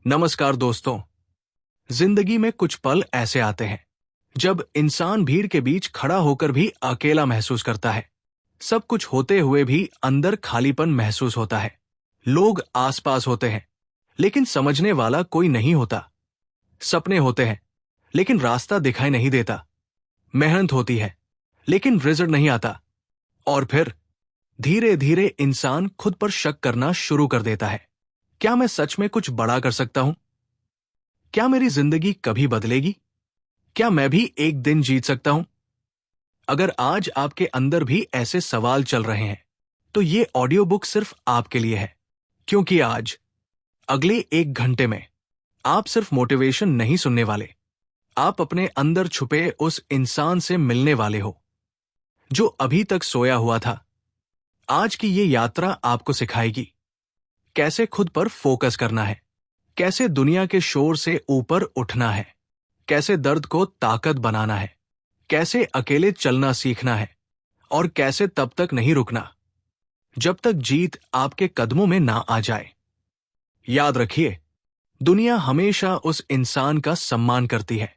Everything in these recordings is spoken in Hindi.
नमस्कार दोस्तों। जिंदगी में कुछ पल ऐसे आते हैं जब इंसान भीड़ के बीच खड़ा होकर भी अकेला महसूस करता है। सब कुछ होते हुए भी अंदर खालीपन महसूस होता है। लोग आसपास होते हैं लेकिन समझने वाला कोई नहीं होता। सपने होते हैं लेकिन रास्ता दिखाई नहीं देता। मेहनत होती है लेकिन रिजल्ट नहीं आता। और फिर धीरे धीरे इंसान खुद पर शक करना शुरू कर देता है। क्या मैं सच में कुछ बड़ा कर सकता हूं? क्या मेरी जिंदगी कभी बदलेगी? क्या मैं भी एक दिन जीत सकता हूं? अगर आज आपके अंदर भी ऐसे सवाल चल रहे हैं तो ये ऑडियो बुक सिर्फ आपके लिए है। क्योंकि आज अगले 1 घंटे में आप सिर्फ मोटिवेशन नहीं सुनने वाले, आप अपने अंदर छुपे उस इंसान से मिलने वाले हो जो अभी तक सोया हुआ था। आज की ये यात्रा आपको सिखाएगी कैसे खुद पर फोकस करना है, कैसे दुनिया के शोर से ऊपर उठना है, कैसे दर्द को ताकत बनाना है, कैसे अकेले चलना सीखना है और कैसे तब तक नहीं रुकना जब तक जीत आपके कदमों में ना आ जाए। याद रखिए, दुनिया हमेशा उस इंसान का सम्मान करती है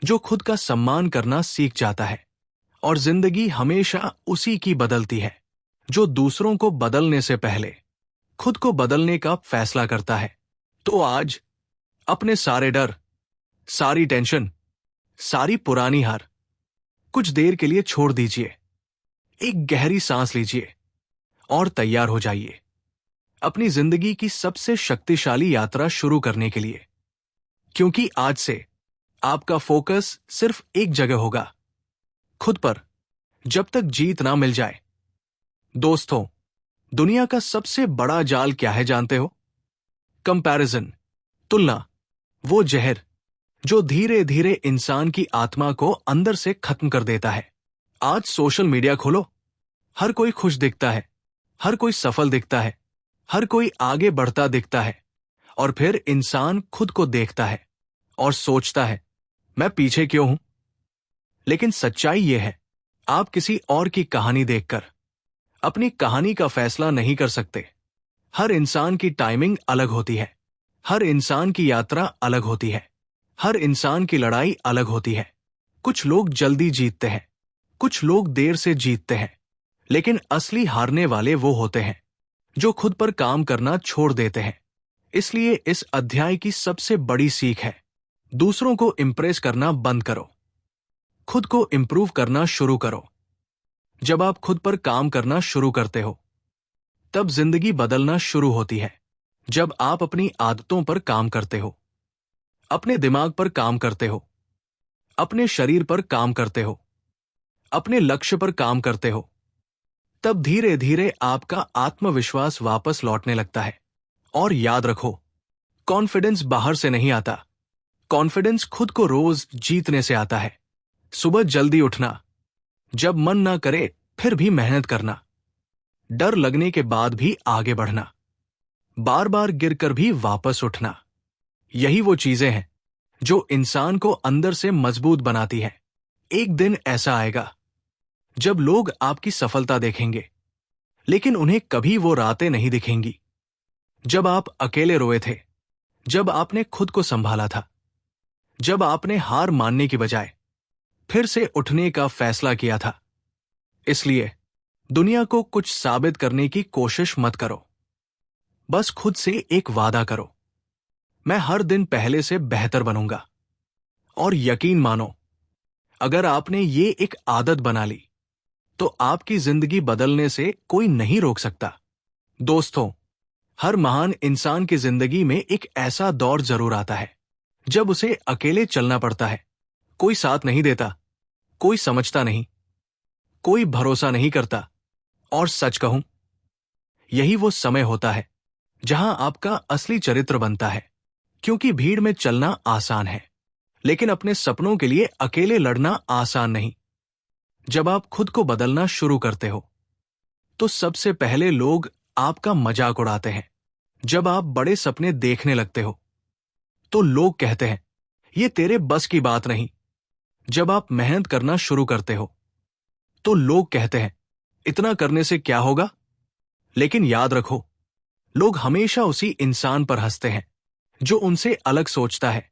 जो खुद का सम्मान करना सीख जाता है, और जिंदगी हमेशा उसी की बदलती है जो दूसरों को बदलने से पहले खुद को बदलने का फैसला करता है। तो आज अपने सारे डर, सारी टेंशन, सारी पुरानी हार कुछ देर के लिए छोड़ दीजिए। एक गहरी सांस लीजिए और तैयार हो जाइए अपनी जिंदगी की सबसे शक्तिशाली यात्रा शुरू करने के लिए। क्योंकि आज से आपका फोकस सिर्फ एक जगह होगा, खुद पर, जब तक जीत ना मिल जाए। दोस्तों, दुनिया का सबसे बड़ा जाल क्या है जानते हो? कंपैरिजन, तुलना, वो जहर जो धीरे धीरे इंसान की आत्मा को अंदर से खत्म कर देता है। आज सोशल मीडिया खोलो, हर कोई खुश दिखता है, हर कोई सफल दिखता है, हर कोई आगे बढ़ता दिखता है, और फिर इंसान खुद को देखता है और सोचता है, मैं पीछे क्यों हूं? लेकिन सच्चाई यह है, आप किसी और की कहानी देखकर अपनी कहानी का फैसला नहीं कर सकते। हर इंसान की टाइमिंग अलग होती है, हर इंसान की यात्रा अलग होती है, हर इंसान की लड़ाई अलग होती है। कुछ लोग जल्दी जीतते हैं, कुछ लोग देर से जीतते हैं, लेकिन असली हारने वाले वो होते हैं जो खुद पर काम करना छोड़ देते हैं। इसलिए इस अध्याय की सबसे बड़ी सीख है, दूसरों को इंप्रेस करना बंद करो, खुद को इंप्रूव करना शुरू करो। जब आप खुद पर काम करना शुरू करते हो तब जिंदगी बदलना शुरू होती है। जब आप अपनी आदतों पर काम करते हो, अपने दिमाग पर काम करते हो, अपने शरीर पर काम करते हो, अपने लक्ष्य पर काम करते हो, तब धीरे धीरे आपका आत्मविश्वास वापस लौटने लगता है। और याद रखो, कॉन्फिडेंस बाहर से नहीं आता, कॉन्फिडेंस खुद को रोज जीतने से आता है। सुबह जल्दी उठना, जब मन ना करे फिर भी मेहनत करना, डर लगने के बाद भी आगे बढ़ना, बार बार गिरकर भी वापस उठना, यही वो चीजें हैं जो इंसान को अंदर से मजबूत बनाती है। एक दिन ऐसा आएगा जब लोग आपकी सफलता देखेंगे, लेकिन उन्हें कभी वो रातें नहीं दिखेंगी जब आप अकेले रोए थे, जब आपने खुद को संभाला था, जब आपने हार मानने की बजाय फिर से उठने का फैसला किया था। इसलिए दुनिया को कुछ साबित करने की कोशिश मत करो, बस खुद से एक वादा करो, मैं हर दिन पहले से बेहतर बनूंगा। और यकीन मानो, अगर आपने ये एक आदत बना ली तो आपकी जिंदगी बदलने से कोई नहीं रोक सकता। दोस्तों, हर महान इंसान की जिंदगी में एक ऐसा दौर जरूर आता है जब उसे अकेले चलना पड़ता है। कोई साथ नहीं देता, कोई समझता नहीं, कोई भरोसा नहीं करता। और सच कहूं, यही वो समय होता है जहां आपका असली चरित्र बनता है। क्योंकि भीड़ में चलना आसान है, लेकिन अपने सपनों के लिए अकेले लड़ना आसान नहीं। जब आप खुद को बदलना शुरू करते हो तो सबसे पहले लोग आपका मजाक उड़ाते हैं। जब आप बड़े सपने देखने लगते हो तो लोग कहते हैं, ये तेरे बस की बात नहीं। जब आप मेहनत करना शुरू करते हो तो लोग कहते हैं, इतना करने से क्या होगा? लेकिन याद रखो, लोग हमेशा उसी इंसान पर हंसते हैं जो उनसे अलग सोचता है,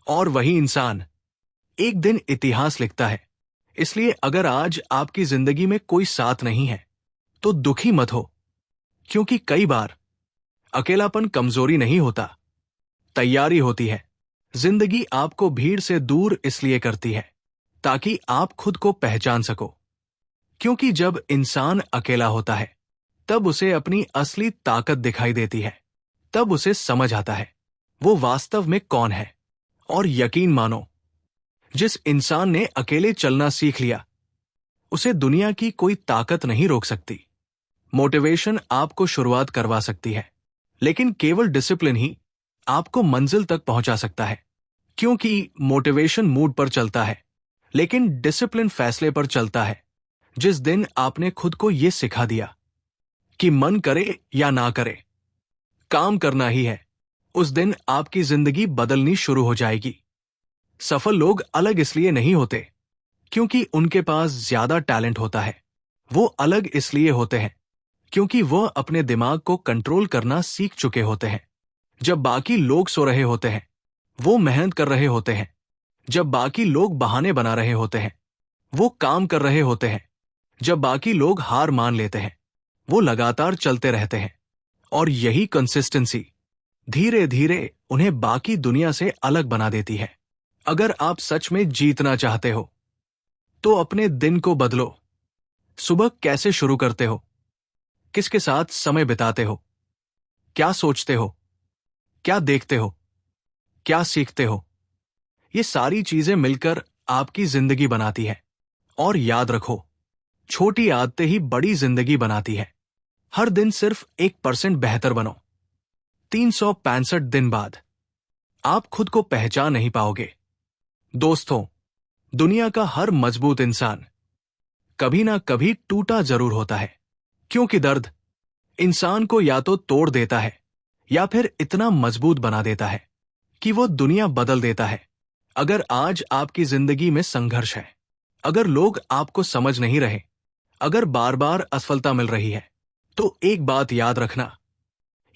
और वही इंसान एक दिन इतिहास लिखता है। इसलिए अगर आज आपकी जिंदगी में कोई साथ नहीं है तो दुखी मत हो, क्योंकि कई बार अकेलापन कमजोरी नहीं होता, तैयारी होती है। जिंदगी आपको भीड़ से दूर इसलिए करती है ताकि आप खुद को पहचान सको, क्योंकि जब इंसान अकेला होता है तब उसे अपनी असली ताकत दिखाई देती है। तब उसे समझ आता है वो वास्तव में कौन है। और यकीन मानो, जिस इंसान ने अकेले चलना सीख लिया उसे दुनिया की कोई ताकत नहीं रोक सकती। मोटिवेशन आपको शुरुआत करवा सकती है, लेकिन केवल डिसिप्लिन ही आपको मंजिल तक पहुंचा सकता है। क्योंकि मोटिवेशन मूड पर चलता है, लेकिन डिसिप्लिन फैसले पर चलता है। जिस दिन आपने खुद को यह सिखा दिया कि मन करे या ना करे, काम करना ही है, उस दिन आपकी जिंदगी बदलनी शुरू हो जाएगी। सफल लोग अलग इसलिए नहीं होते क्योंकि उनके पास ज्यादा टैलेंट होता है। वो अलग इसलिए होते हैं क्योंकि वह अपने दिमाग को कंट्रोल करना सीख चुके होते हैं। जब बाकी लोग सो रहे होते हैं वो मेहनत कर रहे होते हैं। जब बाकी लोग बहाने बना रहे होते हैं वो काम कर रहे होते हैं। जब बाकी लोग हार मान लेते हैं वो लगातार चलते रहते हैं। और यही कंसिस्टेंसी धीरे धीरे उन्हें बाकी दुनिया से अलग बना देती है। अगर आप सच में जीतना चाहते हो तो अपने दिन को बदलो। सुबह कैसे शुरू करते हो, किसके साथ समय बिताते हो, क्या सोचते हो, क्या देखते हो, क्या सीखते हो, ये सारी चीजें मिलकर आपकी जिंदगी बनाती है। और याद रखो, छोटी आदतें ही बड़ी जिंदगी बनाती है। हर दिन सिर्फ 1% बेहतर बनो। 365 दिन बाद आप खुद को पहचान नहीं पाओगे। दोस्तों, दुनिया का हर मजबूत इंसान कभी ना कभी टूटा जरूर होता है, क्योंकि दर्द इंसान को या तो तोड़ देता है या फिर इतना मजबूत बना देता है कि वो दुनिया बदल देता है। अगर आज आपकी जिंदगी में संघर्ष है, अगर लोग आपको समझ नहीं रहे, अगर बार बार असफलता मिल रही है, तो एक बात याद रखना,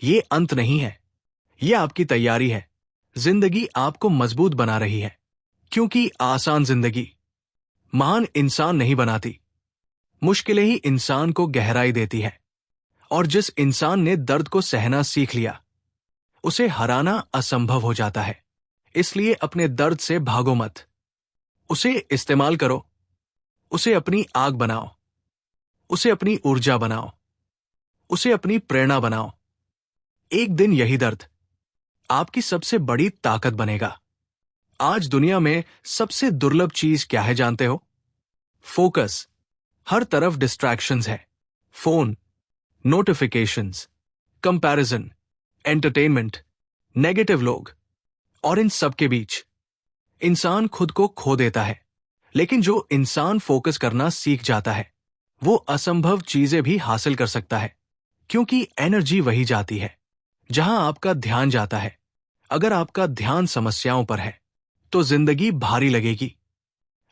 ये अंत नहीं है, ये आपकी तैयारी है। जिंदगी आपको मजबूत बना रही है, क्योंकि आसान जिंदगी महान इंसान नहीं बनाती, मुश्किलें ही इंसान को गहराई देती है। और जिस इंसान ने दर्द को सहना सीख लिया उसे हराना असंभव हो जाता है। इसलिए अपने दर्द से भागो मत, उसे इस्तेमाल करो, उसे अपनी आग बनाओ, उसे अपनी ऊर्जा बनाओ, उसे अपनी प्रेरणा बनाओ। एक दिन यही दर्द आपकी सबसे बड़ी ताकत बनेगा। आज दुनिया में सबसे दुर्लभ चीज क्या है जानते हो? फोकस। हर तरफ डिस्ट्रैक्शंस है। Phone, notifications, comparison, entertainment, negative लोग, और इन सब के बीच इंसान खुद को खो देता है। लेकिन जो इंसान फोकस करना सीख जाता है वो असंभव चीजें भी हासिल कर सकता है, क्योंकि एनर्जी वही जाती है जहां आपका ध्यान जाता है। अगर आपका ध्यान समस्याओं पर है तो जिंदगी भारी लगेगी।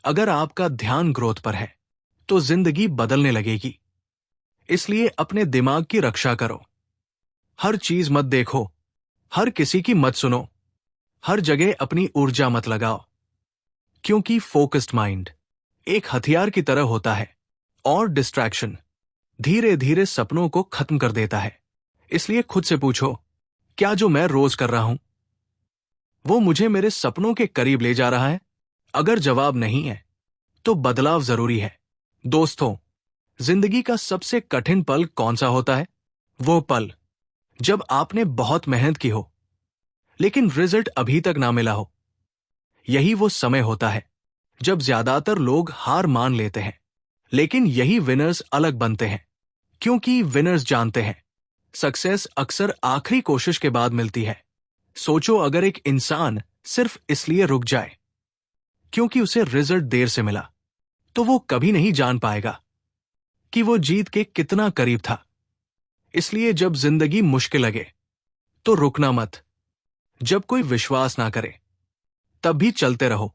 अगर आपका ध्यान ग्रोथ पर है तो जिंदगी बदलने लगेगी। इसलिए अपने दिमाग की रक्षा करो। हर चीज मत देखो, हर किसी की मत सुनो, हर जगह अपनी ऊर्जा मत लगाओ, क्योंकि फोकस्ड माइंड एक हथियार की तरह होता है और डिस्ट्रैक्शन धीरे धीरे सपनों को खत्म कर देता है। इसलिए खुद से पूछो, क्या जो मैं रोज कर रहा हूं वो मुझे मेरे सपनों के करीब ले जा रहा है? अगर जवाब नहीं है तो बदलाव जरूरी है। दोस्तों, जिंदगी का सबसे कठिन पल कौन सा होता है? वो पल जब आपने बहुत मेहनत की हो लेकिन रिजल्ट अभी तक ना मिला हो। यही वो समय होता है जब ज्यादातर लोग हार मान लेते हैं, लेकिन यही विनर्स अलग बनते हैं, क्योंकि विनर्स जानते हैं सक्सेस अक्सर आखिरी कोशिश के बाद मिलती है। सोचो, अगर एक इंसान सिर्फ इसलिए रुक जाए क्योंकि उसे रिजल्ट देर से मिला, तो वो कभी नहीं जान पाएगा कि वो जीत के कितना करीब था। इसलिए जब जिंदगी मुश्किल लगे तो रुकना मत। जब कोई विश्वास ना करे तब भी चलते रहो।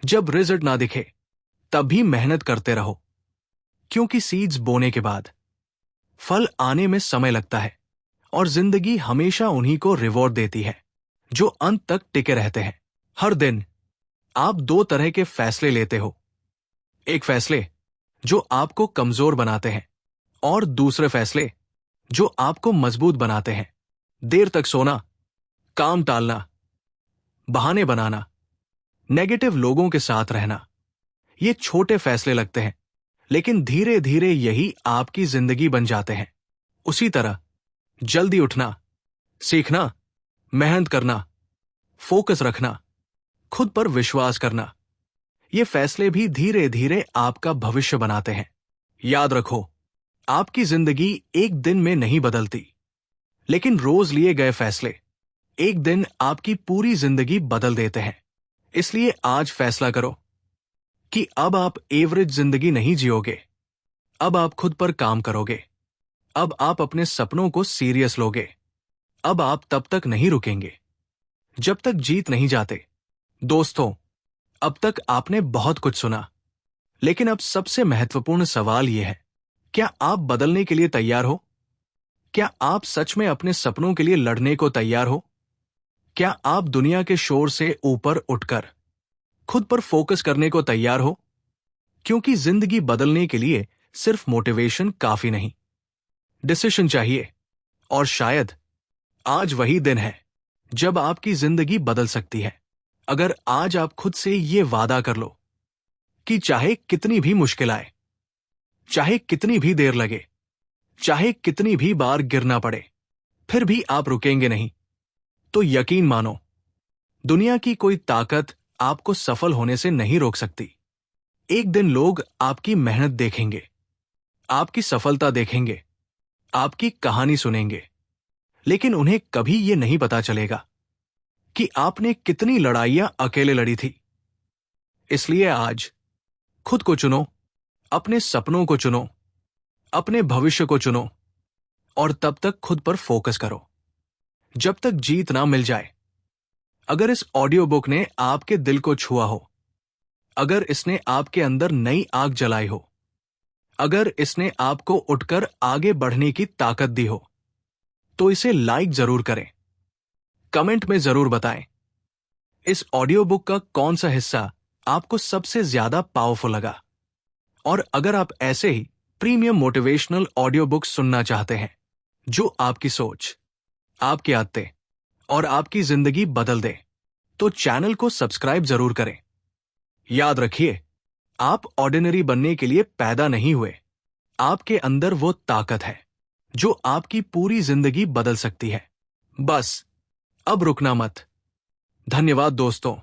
जब रिजल्ट ना दिखे तब भी मेहनत करते रहो, क्योंकि सीड्स बोने के बाद फल आने में समय लगता है और जिंदगी हमेशा उन्हीं को रिवॉर्ड देती है जो अंत तक टिके रहते हैं। हर दिन आप दो तरह के फैसले लेते हो। एक फैसले जो आपको कमजोर बनाते हैं और दूसरे फैसले जो आपको मजबूत बनाते हैं। देर तक सोना, काम टालना, बहाने बनाना, नेगेटिव लोगों के साथ रहना, ये छोटे फैसले लगते हैं, लेकिन धीरे धीरे यही आपकी जिंदगी बन जाते हैं। उसी तरह जल्दी उठना, सीखना, मेहनत करना, फोकस रखना, खुद पर विश्वास करना, ये फैसले भी धीरे धीरे आपका भविष्य बनाते हैं। याद रखो, आपकी जिंदगी एक दिन में नहीं बदलती, लेकिन रोज लिए गए फैसले एक दिन आपकी पूरी जिंदगी बदल देते हैं। इसलिए आज फैसला करो कि अब आप एवरेज जिंदगी नहीं जियोगे। अब आप खुद पर काम करोगे। अब आप अपने सपनों को सीरियस लोगे। अब आप तब तक नहीं रुकेंगे जब तक जीत नहीं जाते। दोस्तों, अब तक आपने बहुत कुछ सुना, लेकिन अब सबसे महत्वपूर्ण सवाल यह है, क्या आप बदलने के लिए तैयार हो? क्या आप सच में अपने सपनों के लिए लड़ने को तैयार हो? क्या आप दुनिया के शोर से ऊपर उठकर खुद पर फोकस करने को तैयार हो? क्योंकि जिंदगी बदलने के लिए सिर्फ मोटिवेशन काफी नहीं, डिसीजन चाहिए। और शायद आज वही दिन है जब आपकी जिंदगी बदल सकती है। अगर आज आप खुद से ये वादा कर लो कि चाहे कितनी भी मुश्किल आए, चाहे कितनी भी देर लगे, चाहे कितनी भी बार गिरना पड़े, फिर भी आप रुकेंगे नहीं, तो यकीन मानो, दुनिया की कोई ताकत आपको सफल होने से नहीं रोक सकती। एक दिन लोग आपकी मेहनत देखेंगे, आपकी सफलता देखेंगे, आपकी कहानी सुनेंगे, लेकिन उन्हें कभी ये नहीं पता चलेगा कि आपने कितनी लड़ाइयां अकेले लड़ी थी। इसलिए आज खुद को चुनो, अपने सपनों को चुनो, अपने भविष्य को चुनो, और तब तक खुद पर फोकस करो जब तक जीत ना मिल जाए। अगर इस ऑडियो बुक ने आपके दिल को छुआ हो, अगर इसने आपके अंदर नई आग जलाई हो, अगर इसने आपको उठकर आगे बढ़ने की ताकत दी हो, तो इसे लाइक जरूर करें, कमेंट में जरूर बताएं इस ऑडियो बुक का कौन सा हिस्सा आपको सबसे ज्यादा पावरफुल लगा। और अगर आप ऐसे ही प्रीमियम मोटिवेशनल ऑडियो बुक सुनना चाहते हैं जो आपकी सोच, आपकी आदतें और आपकी जिंदगी बदल दे, तो चैनल को सब्सक्राइब जरूर करें। याद रखिए, आप ऑर्डिनरी बनने के लिए पैदा नहीं हुए। आपके अंदर वो ताकत है जो आपकी पूरी जिंदगी बदल सकती है। बस अब रुकना मत। धन्यवाद दोस्तों।